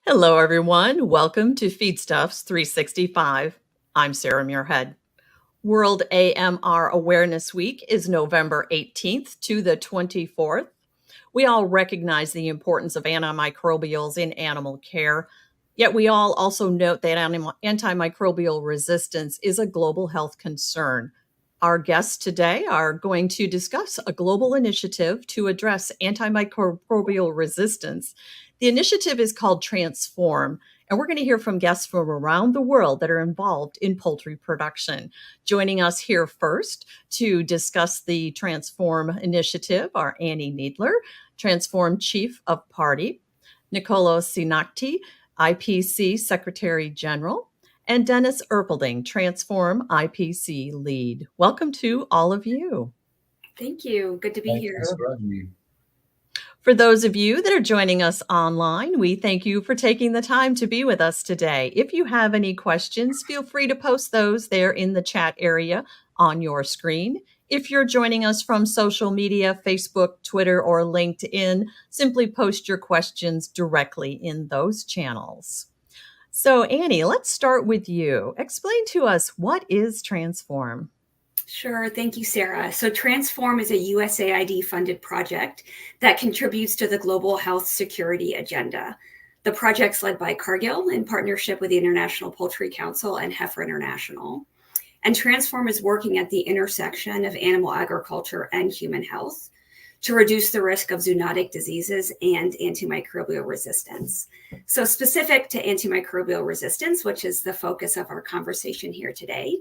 Hello, everyone. Welcome to Feedstuffs 365. I'm Sarah Muirhead. World AMR Awareness Week is November 18th to the 24th. We all recognize the importance of antimicrobials in animal care, yet we all also note that antimicrobial resistance is a global health concern. Our guests today are going to discuss a global initiative to address antimicrobial resistance. The initiative is called Transform, and we're going to hear from guests from around the world that are involved in poultry production. Joining us here first to discuss the Transform initiative are Annie Kneedler, Transform Chief of Party, Nicolo Cinotti, IPC Secretary General, and Dennis Erpelding, Transform IPC Lead. Welcome to all of you. Thank you. Good to be here. Thanks for having me. For those of you that are joining us online, we thank you for taking the time to be with us today. If you have any questions, feel free to post those there in the chat area on your screen. If you're joining us from social media, Facebook, Twitter, or LinkedIn, simply post your questions directly in those channels. So Annie, let's start with you. Explain to us, what is Transform? Sure. Thank you, Sarah. So Transform is a USAID-funded project that contributes to the global health security agenda. The project's led by Cargill in partnership with the International Poultry Council and Heifer International. And Transform is working at the intersection of animal agriculture and human health to reduce the risk of zoonotic diseases and antimicrobial resistance. So specific to antimicrobial resistance, which is the focus of our conversation here today,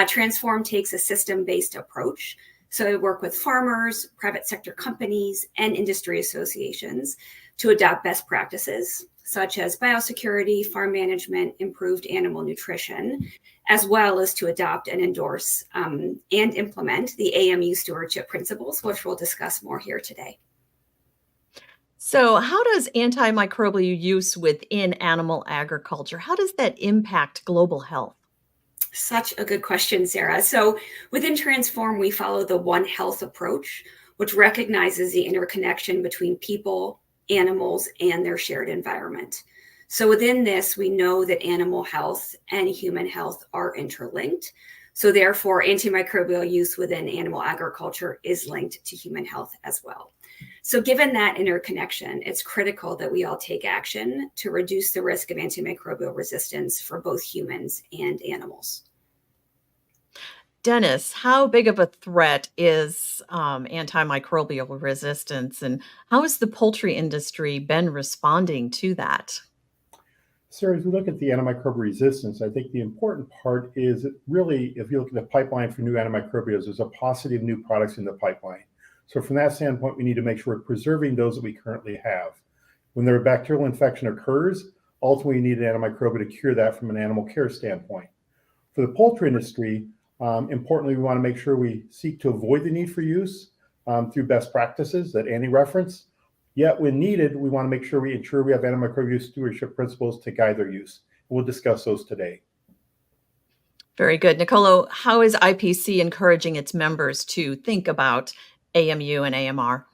Transform takes a system-based approach. So we work with farmers, private sector companies, and industry associations to adopt best practices, such as biosecurity, farm management, improved animal nutrition, as well as to adopt and endorse and implement the AMU stewardship principles, which we'll discuss more here today. So how does antimicrobial use within animal agriculture, how does that impact global health? Such a good question, Sarah. So within Transform, we follow the One Health approach, which recognizes the interconnection between people, animals, and their shared environment. So within this, we know that animal health and human health are interlinked. So therefore, antimicrobial use within animal agriculture is linked to human health as well. So given that interconnection, it's critical that we all take action to reduce the risk of antimicrobial resistance for both humans and animals. Dennis, how big of a threat is antimicrobial resistance, and how has the poultry industry been responding to that? Sarah, as we look at the antimicrobial resistance, I think the important part is that really, if you look at the pipeline for new antimicrobials, there's a paucity of new products in the pipeline. So from that standpoint, we need to make sure we're preserving those that we currently have. When a bacterial infection occurs, ultimately you need an antimicrobial to cure that from an animal care standpoint. For the poultry industry, importantly, we want to make sure we seek to avoid the need for use through best practices that Annie referenced. Yet when needed, we want to make sure we ensure we have antimicrobial stewardship principles to guide their use. We'll discuss those today. Very good. Nicolo, how is IPC encouraging its members to think about AMU and AMR?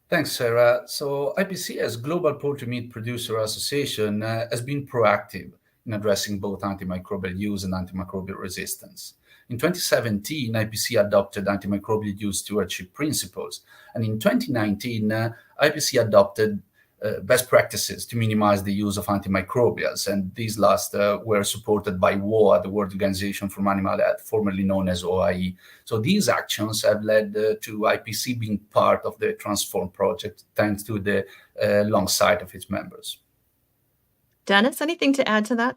Thanks, Sarah. So IPC, as Global Poultry Meat Producer Association, has been proactive in addressing both antimicrobial use and antimicrobial resistance. In 2017, IPC adopted antimicrobial use stewardship principles. And in 2019, IPC adopted best practices to minimize the use of antimicrobials. And these last were supported by WOA, the World Organization for Animal Health, formerly known as OIE. So these actions have led to IPC being part of the Transform project, thanks to the long sight of its members. Dennis, anything to add to that?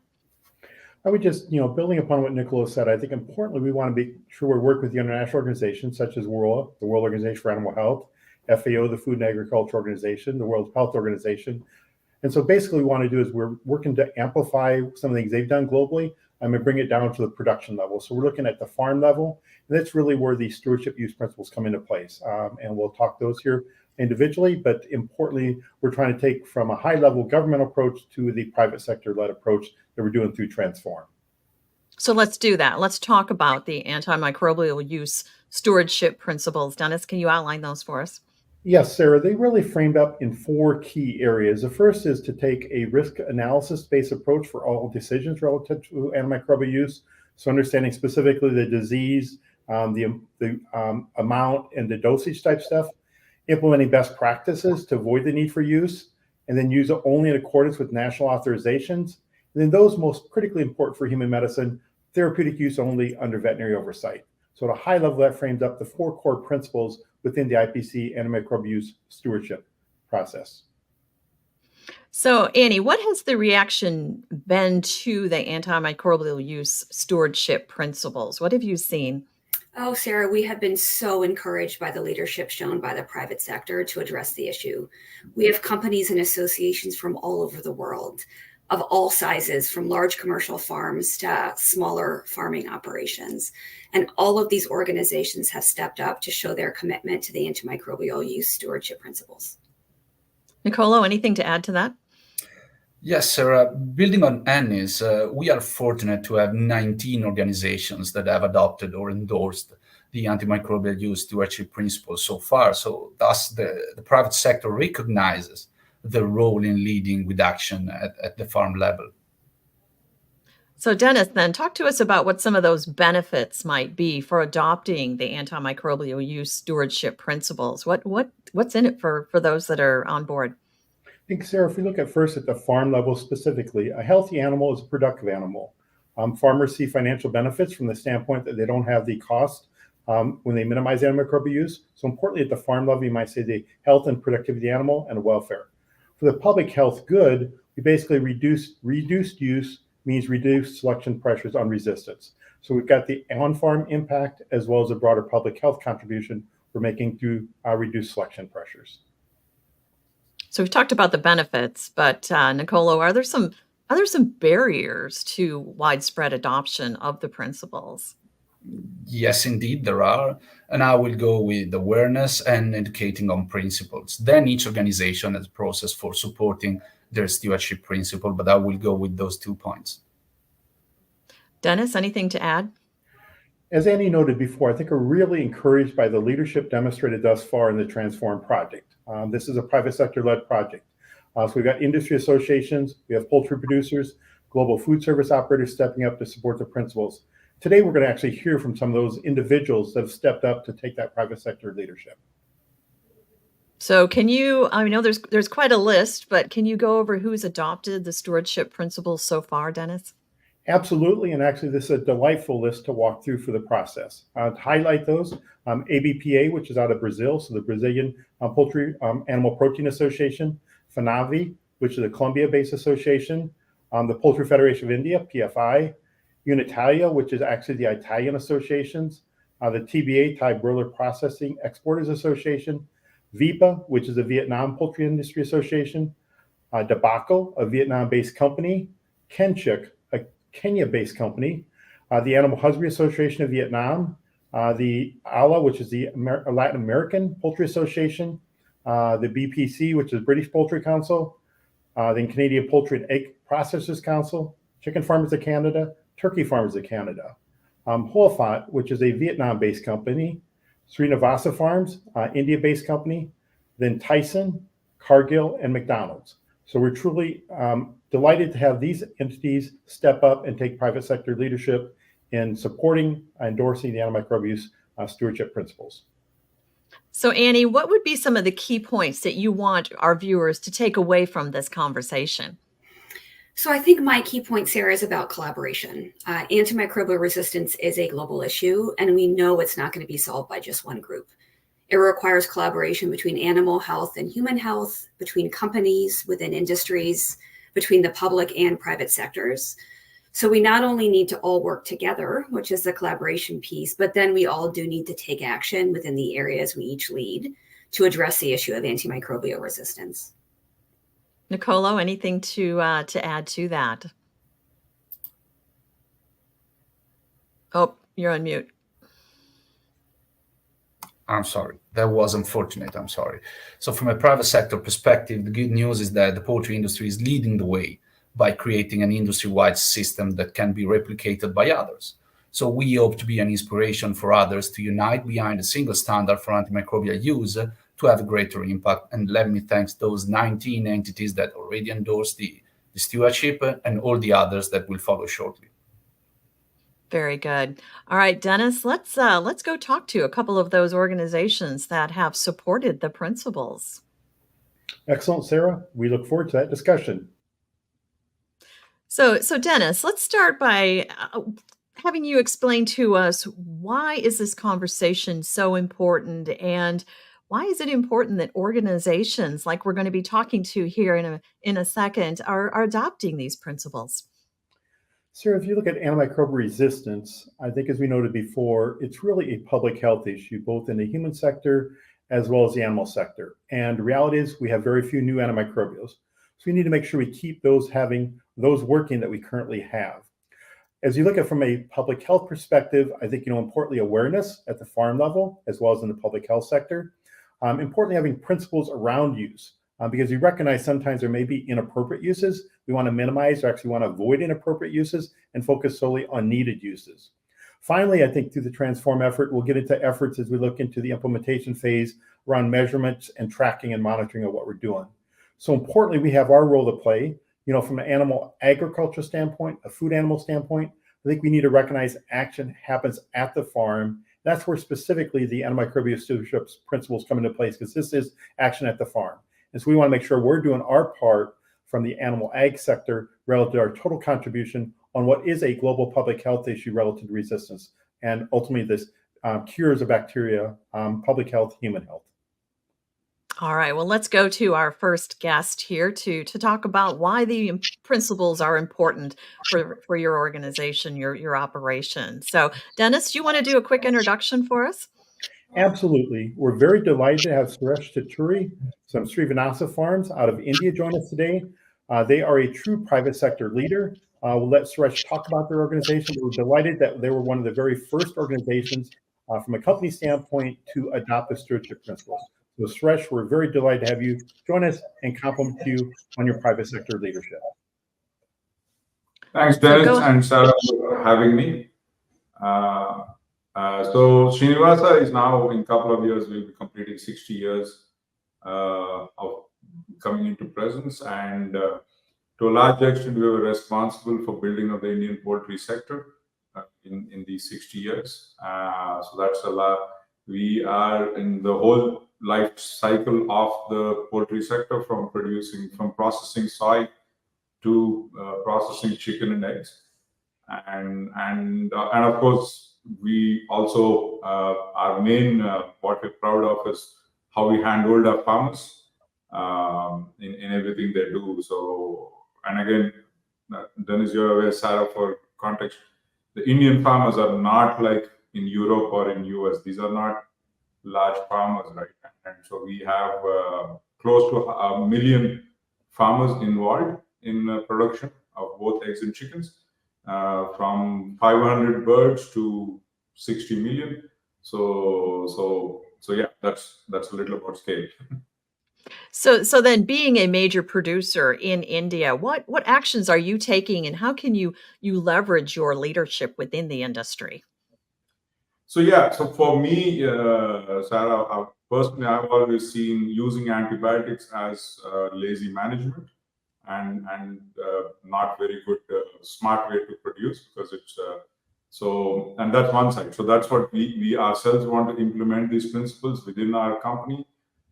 I would just, building upon what Nicolo said, I think importantly, we want to be sure we work with the international organizations such as WOA, the World Organization for Animal Health, FAO, the Food and Agriculture Organization, the World Health Organization. And so basically what we want to do is we're working to amplify some of the things they've done globally and bring it down to the production level. So we're looking at the farm level, and that's really where the stewardship use principles come into place. And we'll talk those here individually, but importantly, we're trying to take from a high-level government approach to the private sector-led approach that we're doing through Transform. So let's do that. Let's talk about the antimicrobial use stewardship principles. Dennis, can you outline those for us? Yes, Sarah, they really framed up in 4 key areas. The first is to take a risk analysis-based approach for all decisions relative to antimicrobial use. So understanding specifically the disease, the amount and the dosage type stuff, implementing best practices to avoid the need for use, and then use it only in accordance with national authorizations. And then those most critically important for human medicine, therapeutic use only under veterinary oversight. So at a high level, that frames up the 4 core principles within the IPC antimicrobial use stewardship process. So, Annie, what has the reaction been to the antimicrobial use stewardship principles? What have you seen? Oh, Sarah, we have been so encouraged by the leadership shown by the private sector to address the issue. We have companies and associations from all over the world, of all sizes, from large commercial farms to smaller farming operations. And all of these organizations have stepped up to show their commitment to the antimicrobial use stewardship principles. Nicolo, anything to add to that? Yes, Sarah. Building on Annie's, we are fortunate to have 19 organizations that have adopted or endorsed the antimicrobial use stewardship principles so far. So thus the private sector recognizes the role in leading with action at the farm level. So Dennis, then talk to us about what some of those benefits might be for adopting the antimicrobial use stewardship principles. What's in it for those that are on board? I think, Sarah, if we look at first at the farm level specifically, a healthy animal is a productive animal. Farmers see financial benefits from the standpoint that they don't have the cost when they minimize antimicrobial use. So importantly, at the farm level, you might say the health and productivity of the animal and welfare. For the public health good, we basically reduced use means reduced selection pressures on resistance. So we've got the on-farm impact as well as a broader public health contribution we're making through reduced selection pressures. So we've talked about the benefits, but Nicolo, are there some barriers to widespread adoption of the principles? Yes, indeed, there are. And I will go with awareness and educating on principles. Then each organization has a process for supporting their stewardship principle, but I will go with those 2 points. Dennis, anything to add? As Annie noted before, I think we're really encouraged by the leadership demonstrated thus far in the Transform project. This is a private sector-led project. So we've got industry associations, we have poultry producers, global food service operators stepping up to support the principles. Today, we're going to actually hear from some of those individuals that have stepped up to take that private sector leadership. So can you, I know there's quite a list, but can you go over who's adopted the stewardship principles so far, Dennis? Absolutely, and actually this is a delightful list to walk through for the process. To highlight those, ABPA, which is out of Brazil, so the Brazilian Poultry Animal Protein Association, FANAVI, which is a Colombia-based association, the Poultry Federation of India, PFI, Unitalia, which is actually the Italian associations, the TBA, Thai Broiler Processing Exporters Association, VIPA, which is a Vietnam Poultry Industry Association, Dabaco, a Vietnam-based company, Kenchik, a Kenya-based company, the Animal Husbandry Association of Vietnam, the ALA, which is the Latin American Poultry Association, the BPC, which is British Poultry Council, then Canadian Poultry and Egg Processors Council, Chicken Farmers of Canada, Turkey Farmers of Canada, Holafat, which is a Vietnam-based company, Srinivasa Farms, India-based company, then Tyson, Cargill, and McDonald's. So we're truly delighted to have these entities step up and take private sector leadership in supporting and endorsing the antimicrobial use stewardship principles. So Annie, what would be some of the key points that you want our viewers to take away from this conversation? So I think my key point, Sarah, is about collaboration. Antimicrobial resistance is a global issue, and we know it's not going to be solved by just one group. It requires collaboration between animal health and human health, between companies, within industries, between the public and private sectors. So we not only need to all work together, which is the collaboration piece, but then we all do need to take action within the areas we each lead to address the issue of antimicrobial resistance. Nicolo, anything to add to that? Oh, you're on mute. I'm sorry. That was unfortunate. I'm sorry. So from a private sector perspective, the good news is that the poultry industry is leading the way by creating an industry-wide system that can be replicated by others. So we hope to be an inspiration for others to unite behind a single standard for antimicrobial use to have a greater impact. And let me thank those 19 entities that already endorsed the stewardship and all the others that will follow shortly. Very good. All right, Dennis, let's go talk to a couple of those organizations that have supported the principles. Excellent, Sarah. We look forward to that discussion. So Dennis, let's start by having you explain to us, why is this conversation so important, and why is it important that organizations like we're going to be talking to here in a second are adopting these principles? Sarah, if you look at antimicrobial resistance, I think as we noted before, it's really a public health issue, both in the human sector as well as the animal sector. And the reality is we have very few new antimicrobials. So we need to make sure we keep those working that we currently have. As you look at from a public health perspective, I think, importantly, awareness at the farm level, as well as in the public health sector. Importantly, having principles around use, because we recognize sometimes there may be inappropriate uses. We want to minimize or actually want to avoid inappropriate uses and focus solely on needed uses. Finally, I think through the Transform effort, we'll get into efforts as we look into the implementation phase around measurements and tracking and monitoring of what we're doing. So importantly, we have our role to play. From an animal agriculture standpoint, a food animal standpoint, I think we need to recognize action happens at the farm. That's where specifically the antimicrobial stewardship principles come into place, because this is action at the farm. And so we want to make sure we're doing our part from the animal ag sector relative to our total contribution on what is a global public health issue relative to resistance, and ultimately this cures of bacteria, public health, human health. All right, well, let's go to our first guest here to talk about why the principles are important for your organization, your operation. So, Dennis, do you want to do a quick introduction for us? Absolutely. We're very delighted to have Suresh Taturi from Srivanasa Farms out of India join us today. They are a true private sector leader. We'll let Suresh talk about their organization. We're delighted that they were one of the very first organizations from a company standpoint to adopt the stewardship principles. So Suresh, we're very delighted to have you join us and compliment you on your private sector leadership. Thanks, Dennis and Sarah, for having me. So Srinivasa is now, in a couple of years, we'll be completing 60 years of coming into presence, and to a large extent, we were responsible for building of the Indian poultry sector in these 60 years. So that's a lot. We are in the whole life cycle of the poultry sector, from processing soy to processing chicken and eggs, and of course we also our main what we're proud of is how we handhold our farmers in everything they do. So, and again, Dennis, you're aware, Sarah, for context, the Indian farmers are not like in Europe or in US. These are not large farmers, right? And so we have close to 1 million farmers involved in production of both eggs and chickens, from 500 birds to 60 million. So yeah, that's a little about scale. So then, being a major producer in India, what actions are you taking, and how can you leverage your leadership within the industry? So yeah, so for me, Sarah, personally, I've always seen using antibiotics as lazy management and not very good, smart way to produce, because it's so, and that's one side. So that's what we ourselves want to implement these principles within our company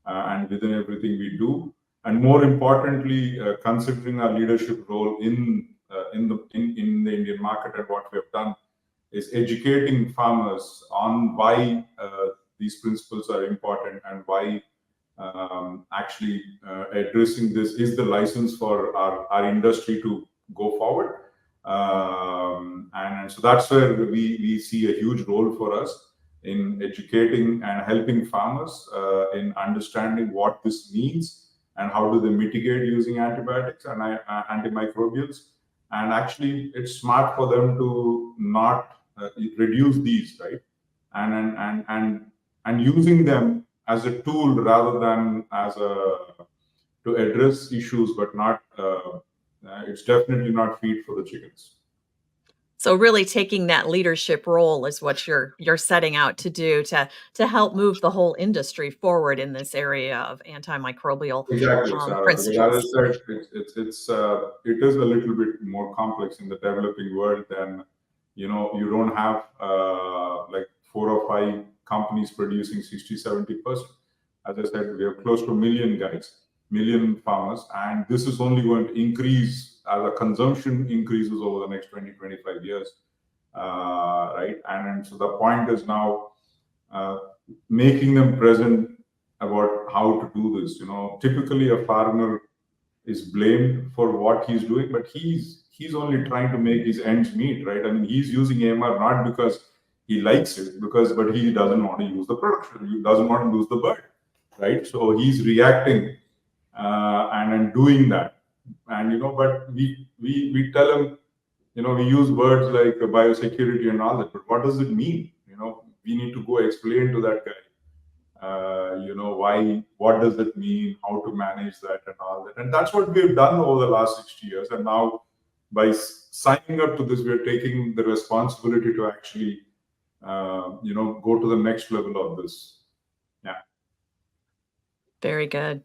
and within everything we do. And more importantly, considering our leadership role in the Indian market, and what we have done is educating farmers on why these principles are important, and why actually addressing this is the license for our industry to go forward. And so that's where we see a huge role for us in educating and helping farmers in understanding what this means and how do they mitigate using antibiotics and antimicrobials. And actually, it's smart for them to not reduce these, right? And using them as a tool rather than as to address issues, but not it's definitely not feed for the chickens. So really taking that leadership role is what you're setting out to do to help move the whole industry forward in this area of antimicrobial Exactly, Sarah. Because principles. as I said, it is a little bit more complex in the developing world than, you don't have like 4 or 5 companies producing 60-70%. As I said, we have close to a million million farmers, and this is only going to increase as the consumption increases over the next 20-25 years, right? And so the point is now making them present about how to do this. Typically a farmer is blamed for what he's doing, but he's only trying to make his ends meet, right? I mean, he's using AMR not because he likes it, but he doesn't want to use the production, he doesn't want to lose the bird, right? So he's reacting and doing that, and but we tell him, we use words like biosecurity and all that, but what does it mean? We need to go explain to that guy why, what does it mean, how to manage that and all that. And that's what we've done over the last 60 years. And now by signing up to this, we're taking the responsibility to actually, go to the next level of this. Yeah. Very good.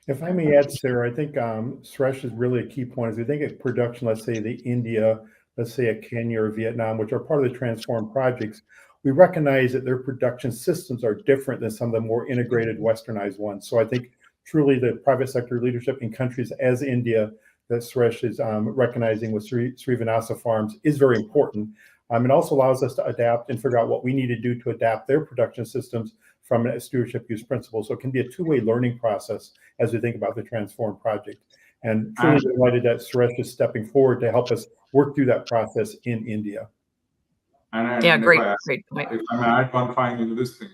If I may add, Sarah, I think Suresh is really a key point. As we think of production, let's say the India, let's say a Kenya or Vietnam, which are part of the Transform projects, we recognize that their production systems are different than some of the more integrated westernized ones. So I think truly the private sector leadership in countries as India that Suresh is recognizing with Srivanasa Farms is very important. It also allows us to adapt and figure out what we need to do to adapt their production systems from a stewardship use principle. So it can be a two-way learning process as we think about the Transform project. And truly delighted that Suresh is stepping forward to help us work through that process in India. And great point. If I may add one final this thing,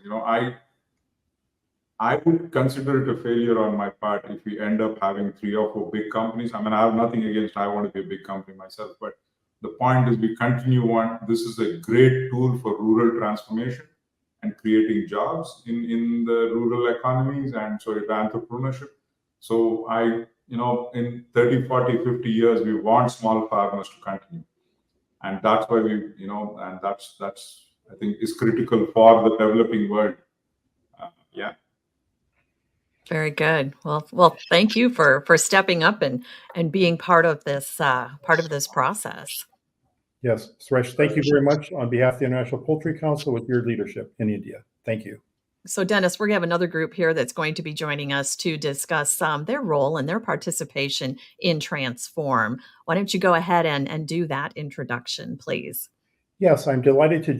I would consider it a failure on my part if we end up having 3 or 4 big companies. I have nothing against, I want to be a big company myself, but the point is we continue on. This is a great tool for rural transformation and creating jobs in the rural economies and entrepreneurship. So in 30, 40, 50 years, we want small farmers to continue. And that's why and that's I think is critical for the developing world. Yeah. Very good. Well, thank you for stepping up and being part of this process. Yes, Suresh, thank you very much on behalf of the International Poultry Council with your leadership in India. Thank you. So Dennis, we're going to have another group here that's going to be joining us to discuss their role and their participation in Transform. Why don't you go ahead and do that introduction, please? Yes, I'm delighted to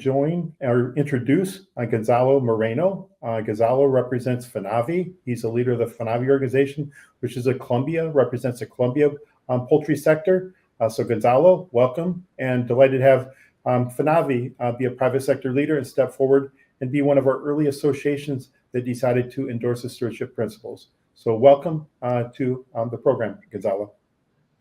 introduce Gonzalo Moreno. Gonzalo represents FINAVI. He's a leader of the FINAVI organization, which is represents the Colombia poultry sector. So Gonzalo, welcome, and delighted to have FINAVI be a private sector leader and step forward and be one of our early associations that decided to endorse the stewardship principles. So welcome to the program, Gonzalo.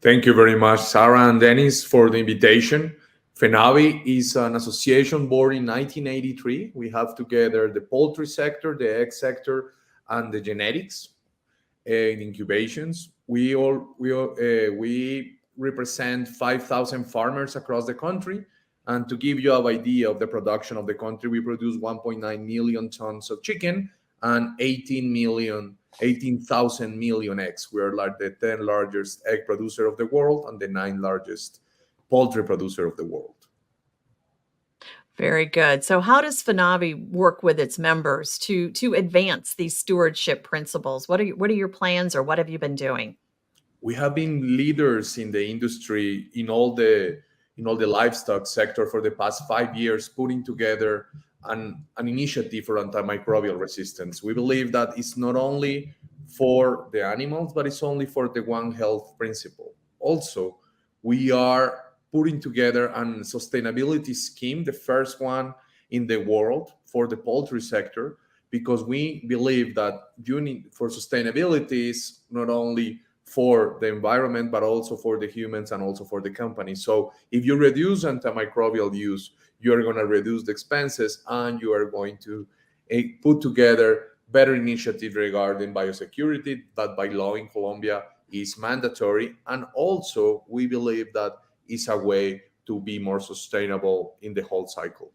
Thank you very much, Sarah and Dennis, for the invitation. FINAVI is an association born in 1983. We have together the poultry sector, the egg sector, and the genetics and incubations. We represent 5,000 farmers across the country. And to give you an idea of the production of the country, we produce 1.9 million tons of chicken and 18,000 million eggs. We are like the 10th largest egg producer of the world and the 9th largest poultry producer of the world. Very good. So how does FINAVI work with its members to advance these stewardship principles? What are your plans, or what have you been doing? We have been leaders in the industry in all the livestock sector for the past 5 years, putting together an initiative for antimicrobial resistance. We believe that it's not only for the animals, but it's only for the One Health principle. Also, we are putting together a sustainability scheme, the first one in the world for the poultry sector, because we believe that for sustainability is not only for the environment, but also for the humans and also for the company. So if you reduce antimicrobial use, you are going to reduce the expenses, and you are going to put together better initiatives regarding biosecurity that by law in Colombia is mandatory. And also we believe that is a way to be more sustainable in the whole cycle.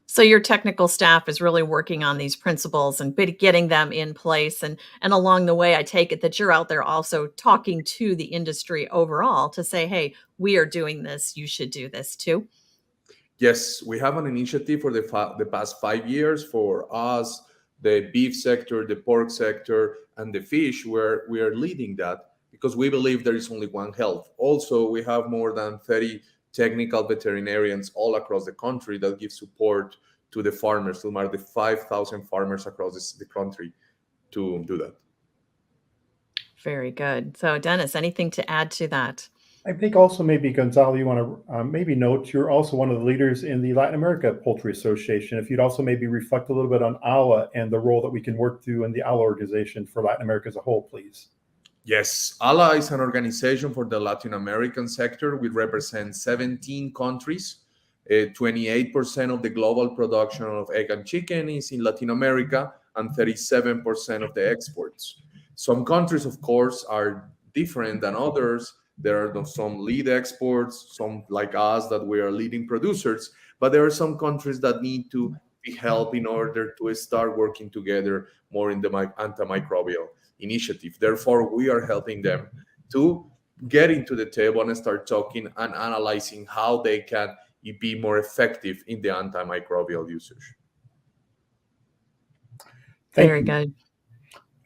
So your technical staff is really working on these principles and getting them in place. And along the way, I take it that you're out there also talking to the industry overall to say, hey, we are doing this. You should do this too. Yes, we have an initiative for the past 5 years for us, the beef sector, the pork sector, and the fish, where we are leading that because we believe there is only one health. Also, we have more than 30 technical veterinarians all across the country that give support to the farmers, to more than 5,000 farmers across the country to do that. Very good. So Dennis, anything to add to that? I think also maybe Gonzalo, you want to maybe note you're also one of the leaders in the Latin America Poultry Association. If you'd also maybe reflect a little bit on ALA and the role that we can work through in the ALA organization for Latin America as a whole, please. Yes, ALA is an organization for the Latin American sector. We represent 17 countries. 28% of the global production of egg and chicken is in Latin America, and 37% of the exports. Some countries, of course, are different than others. There are some lead exports, some like us that we are leading producers, but there are some countries that need to be helped in order to start working together more in the antimicrobial initiative. Therefore, we are helping them to get into the table and start talking and analyzing how they can be more effective in the antimicrobial usage. Very good.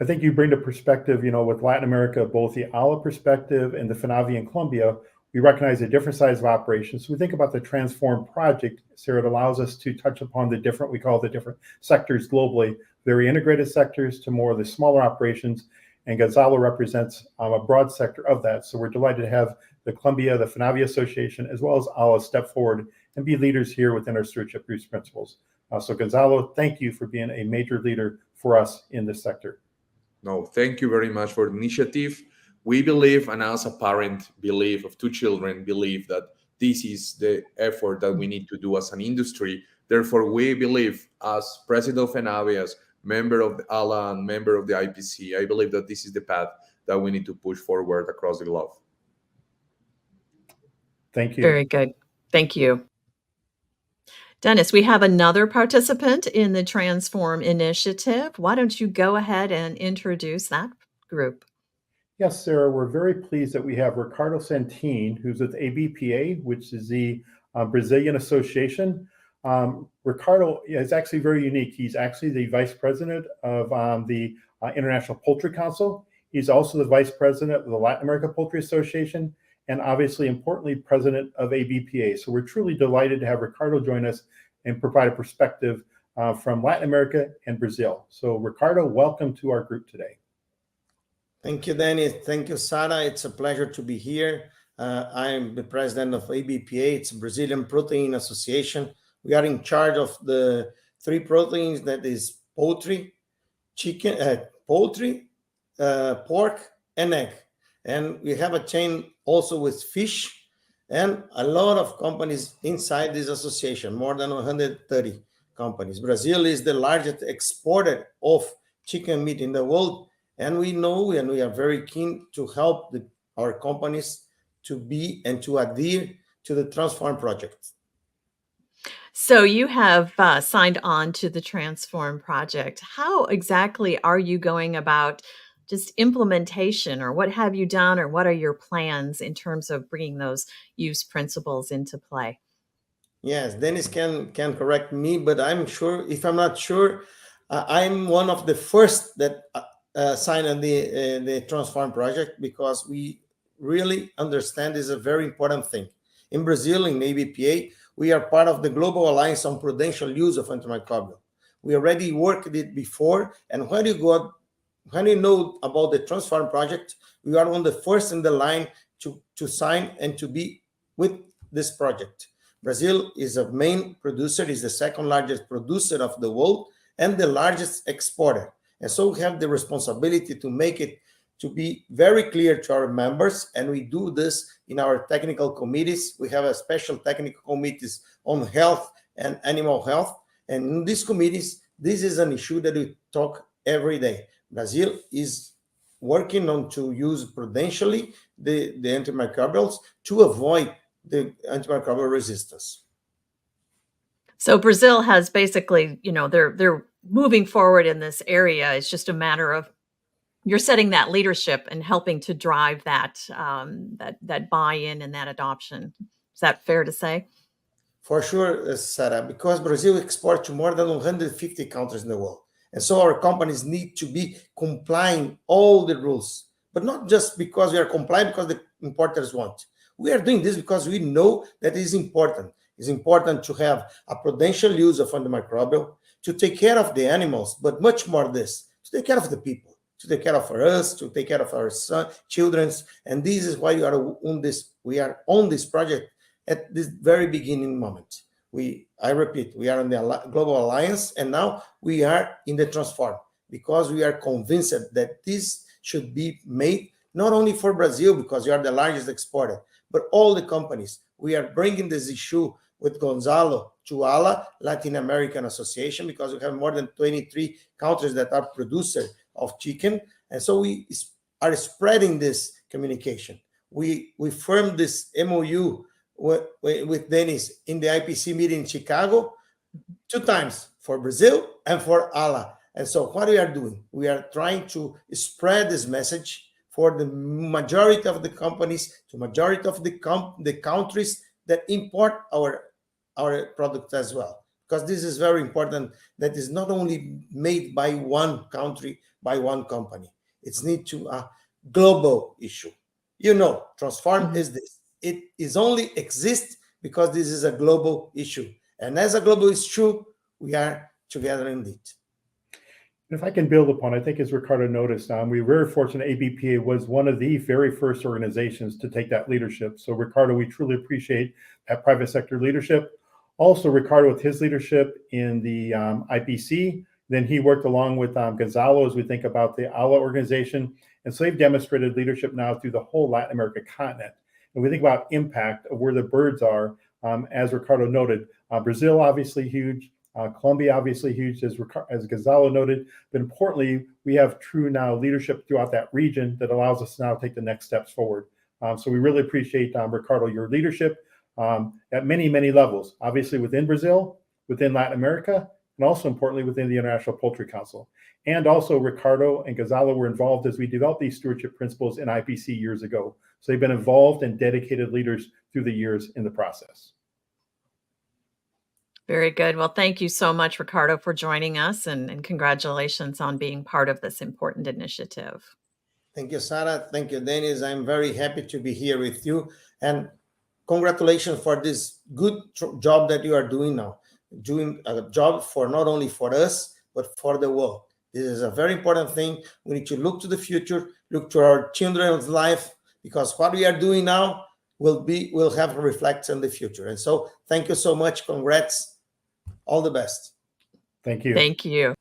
I think you bring the perspective, with Latin America, both the ALA perspective and the FINAVI in Colombia, we recognize a different size of operations. So we think about the Transform project, Sarah, it allows us to touch upon we call the different sectors globally, very integrated sectors to more of the smaller operations. And Gonzalo represents a broad sector of that. So we're delighted to have the Colombia, the FINAVI Association, as well as ALA step forward and be leaders here within our stewardship use principles. So Gonzalo, thank you for being a major leader for us in this sector. No, thank you very much for the initiative. We believe, and as a parent believe of 2 children, believe that this is the effort that we need to do as an industry. Therefore, we believe as president of FINAVI, as member of the ALA and member of the IPC, I believe that this is the path that we need to push forward across the globe. Thank you. Very good. Thank you. Dennis, we have another participant in the Transform initiative. Why don't you go ahead and introduce that group? Yes, Sarah, we're very pleased that we have Ricardo Santin, who's with ABPA, which is the Brazilian association. Ricardo is actually very unique. He's actually the vice president of the International Poultry Council. He's also the vice president of the Latin America Poultry Association, and obviously, importantly, president of ABPA. So we're truly delighted to have Ricardo join us and provide a perspective from Latin America and Brazil. So Ricardo, welcome to our group today. Thank you, Dennis. Thank you, Sarah. It's a pleasure to be here. I'm the president of ABPA. It's a Brazilian Protein Association. We are in charge of the 3 proteins, that is poultry, chicken, pork, and egg. And we have a chain also with fish and a lot of companies inside this association, more than 130 companies. Brazil is the largest exporter of chicken meat in the world. And we know, and we are very keen to help our companies to be and to adhere to the Transform project. So you have signed on to the Transform project. How exactly are you going about just implementation, or what have you done, or what are your plans in terms of bringing those use principles into play? Yes, Dennis can correct me, but I'm sure, if I'm not sure, I'm one of the first that signed on the Transform project, because we really understand this is a very important thing. In Brazil, in ABPA, we are part of the Global Alliance on Prudential Use of Antimicrobial. We already worked it before, and when you know about the Transform project, we are one of the first in the line to sign and to be with this project. Brazil is a main producer, is the second largest producer of the world, and the largest exporter. And so we have the responsibility to make it to be very clear to our members, and we do this in our technical committees. We have a special technical committees on health and animal health, and in these committees, this is an issue that we talk every day. Brazil is working on to use prudentially the antimicrobials to avoid the antimicrobial resistance. So Brazil has basically, they're moving forward in this area. It's just a matter of you're setting that leadership and helping to drive that that buy-in and that adoption. Is that fair to say? For sure, Sarah, because Brazil exports to more than 150 countries in the world. And so our companies need to be complying all the rules, but not just because we are complying because the importers want. We are doing this because we know that it is important. It's important to have a prudential use of antimicrobial, to take care of the animals, but much more this, to take care of the people, to take care of us, to take care of our children. And this is why we are on this project at this very beginning moment. I repeat, we are in the Global Alliance, and now we are in the Transform, because we are convinced that this should be made not only for Brazil, because we are the largest exporter, but all the companies. We are bringing this issue with Gonzalo to ALA, Latin American Association, because we have more than 23 countries that are producers of chicken. And so we are spreading this communication. We formed this MOU with Dennis in the IPC meeting in Chicago 2 times, for Brazil and for ALA. And so what we are doing, we are trying to spread this message for the majority of the companies, to majority of the countries that import our product as well. Because this is very important, that is not only made by one country, by one company. It's need to a global issue. Transform is this. It is only exist because this is a global issue. And as a global issue, we are together indeed. If I can build upon, I think as Ricardo noticed, we were very fortunate ABPA was one of the very first organizations to take that leadership. So Ricardo, we truly appreciate that private sector leadership. Also, Ricardo, with his leadership in the IPC, then he worked along with Gonzalo as we think about the ALA organization. And so they've demonstrated leadership now through the whole Latin America continent. And we think about impact of where the birds are, as Ricardo noted, Brazil obviously huge, Colombia obviously huge, as Gonzalo noted, but importantly, we have true now leadership throughout that region that allows us to now take the next steps forward. So we really appreciate, Ricardo, your leadership at many, many levels, obviously within Brazil, within Latin America, and also importantly within the International Poultry Council. And also Ricardo and Gonzalo were involved as we developed these stewardship principles in IPC years ago. So they've been involved and dedicated leaders through the years in the process. Very good. Well, thank you so much, Ricardo, for joining us, and congratulations on being part of this important initiative. Thank you, Sarah. Thank you, Dennis. I'm very happy to be here with you. And congratulations for this good job that you are doing now. Doing a job for not only for us, but for the world. This is a very important thing. We need to look to the future, look to our children's life, because what we are doing now will have a reflect on the future. And so thank you so much. Congrats. All the best. Thank you. Thank you.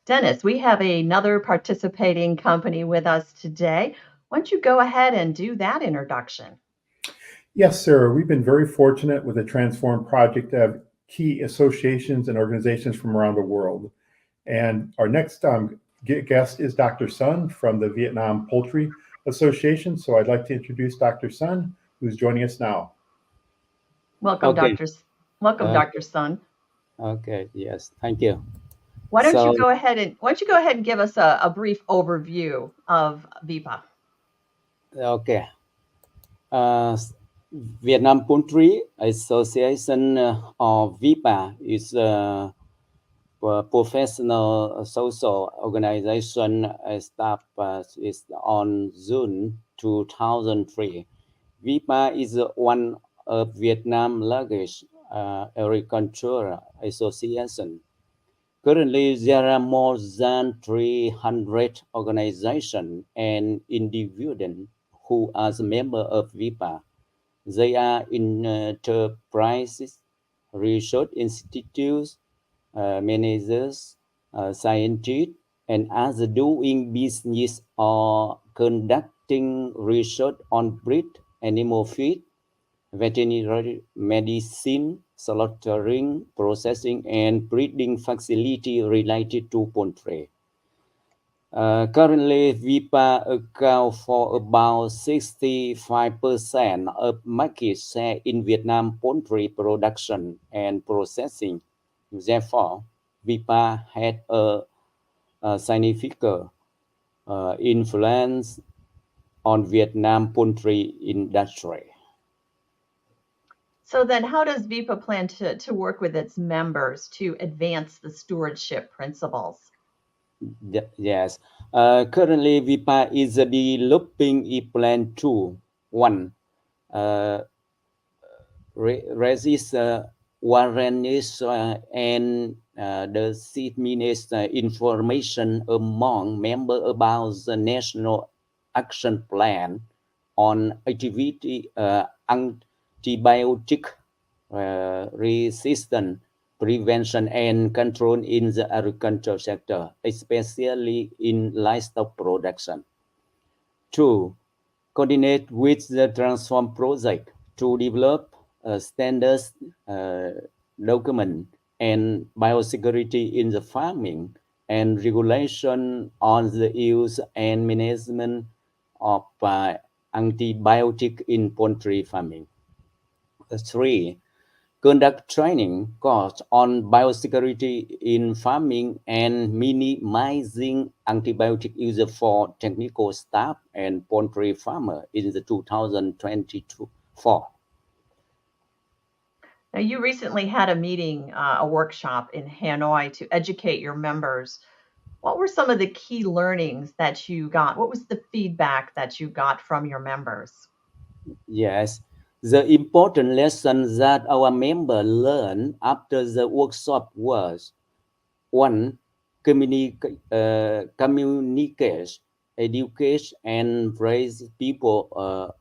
Dennis, we have another participating company with us today. Why don't you go ahead and do that introduction? Yes, Sarah. We've been very fortunate with the Transform project to have key associations and organizations from around the world. And our next guest is Dr. Sun from the Vietnam Poultry Association. So I'd like to introduce Dr. Sun, who's joining us now. Welcome, Dr. Sun. Okay, yes, thank you. Why don't you go ahead and give us a brief overview of VIPA? Okay. Vietnam Poultry Association, or VIPA, is a professional social organization established on June 2003. VIPA is one of Vietnam's largest agricultural association. Currently, there are more than 300 organizations and individuals who are members of VIPA. They are enterprises, research institutes, managers, scientists, and others doing business or conducting research on breed, animal feed, veterinary medicine, slaughtering, processing, and breeding facility related to poultry. Currently, VIPA account for about 65% of market share in Vietnam poultry production and processing. Therefore, VIPA had a significant influence on Vietnam poultry industry. So then how does VIPA plan to work with its members to advance the stewardship principles? Yes. Currently, VIPA is developing a plan to, one, resist awareness and disseminate information among members about the National Action Plan on activity antibiotic resistance prevention and control in the agriculture sector, especially in livestock production. 2. Coordinate with the Transform project to develop standards document and biosecurity in the farming and regulation on the use and management of antibiotic in poultry farming. 3. Conduct training course on biosecurity in farming and minimizing antibiotic use for technical staff and poultry farmer in the 2024. Now, you recently had a meeting, a workshop in Hanoi to educate your members. What were some of the key learnings that you got? What was the feedback that you got from your members? Yes, the important lesson that our members learned after the workshop was: 1. Communicate, educate, and raise people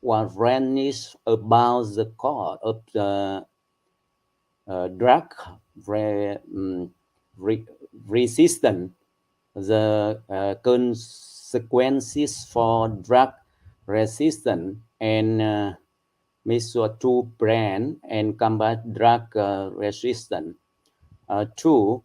awareness about the cause of the drug resistance, the consequences for drug resistance, and measure to prevent and combat drug resistance. 2.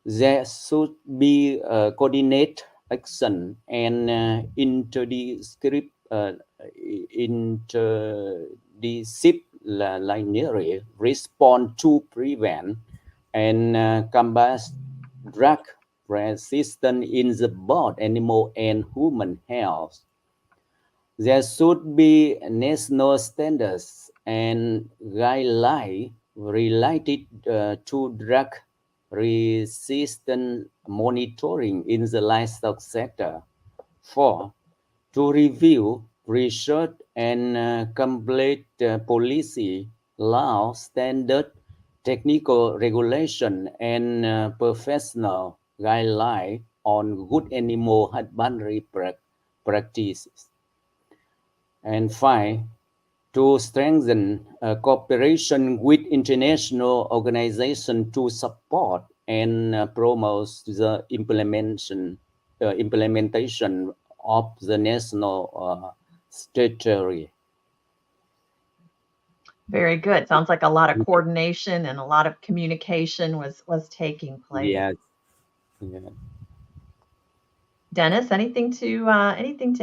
There should be coordinated action and interdisciplinary response to prevent and combat drug resistance in the both animal and human health. There should be national standards and guidelines related to drug resistant monitoring in the livestock sector. 4. To review research and complete policy, law, standard, technical regulation, and professional guidelines on good animal husbandry practices. And 5. To strengthen cooperation with international organizations to support and promote the implementation of the national strategy. Very good. Sounds like a lot of coordination and a lot of communication was taking place. Yes. Yeah. Dennis, anything to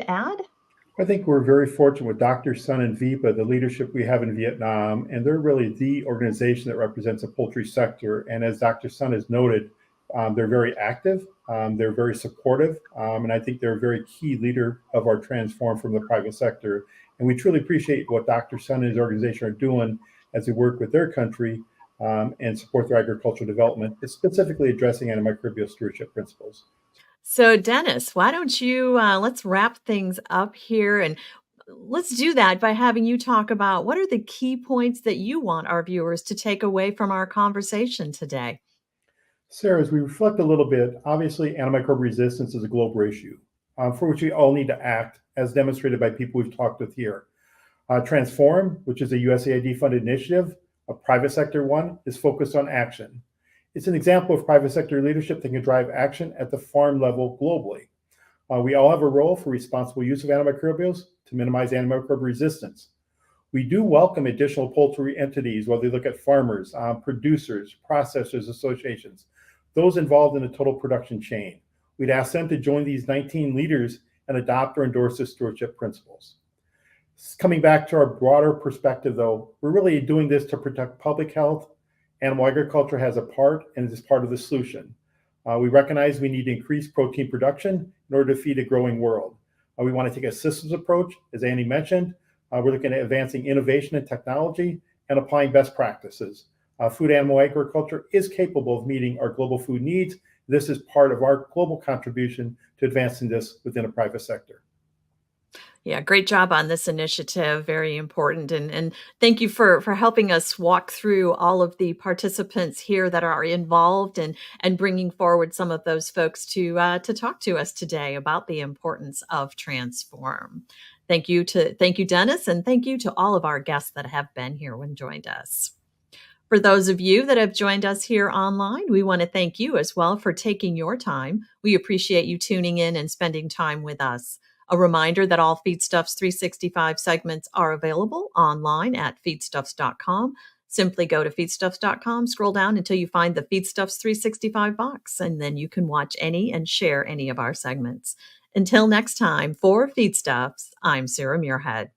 add? I think we're very fortunate with Dr. Sun and VIPA, the leadership we have in Vietnam, and they're really the organization that represents the poultry sector. And as Dr. Sun has noted, they're very active, they're very supportive, and I think they're a very key leader of our transform from the private sector. And we truly appreciate what Dr. Sun and his organization are doing as they work with their country and support their agricultural development, specifically addressing antimicrobial stewardship principles. So Dennis, why don't you, let's wrap things up here, and let's do that by having you talk about what are the key points that you want our viewers to take away from our conversation today. Sarah, as we reflect a little bit, obviously antimicrobial resistance is a global issue for which we all need to act, as demonstrated by people we've talked with here. Transform, which is a USAID-funded initiative, a private sector one, is focused on action. It's an example of private sector leadership that can drive action at the farm level globally. We all have a role for responsible use of antimicrobials to minimize antimicrobial resistance. We do welcome additional poultry entities, whether you look at farmers, producers, processors, associations, those involved in the total production chain. we'd ask them to join these 19 leaders and adopt or endorse the stewardship principles. Coming back to our broader perspective, though, we're really doing this to protect public health. Animal agriculture has a part and is part of the solution. We recognize we need to increase protein production in order to feed a growing world. We want to take a systems approach, as Andy mentioned. We're looking at advancing innovation and technology and applying best practices. Food animal agriculture is capable of meeting our global food needs. This is part of our global contribution to advancing this within the private sector. Yeah, great job on this initiative. Very important. And thank you for helping us walk through all of the participants here that are involved and bringing forward some of those folks to talk to us today about the importance of Transform. Thank you, Dennis, and thank you to all of our guests that have been here and joined us. For those of you that have joined us here online, we want to thank you as well for taking your time. We appreciate you tuning in and spending time with us. A reminder that all Feedstuffs 365 segments are available online at feedstuffs.com. Simply go to feedstuffs.com, scroll down until you find the Feedstuffs 365 box, and then you can watch any and share any of our segments. Until next time, for Feedstuffs, I'm Sarah Muirhead.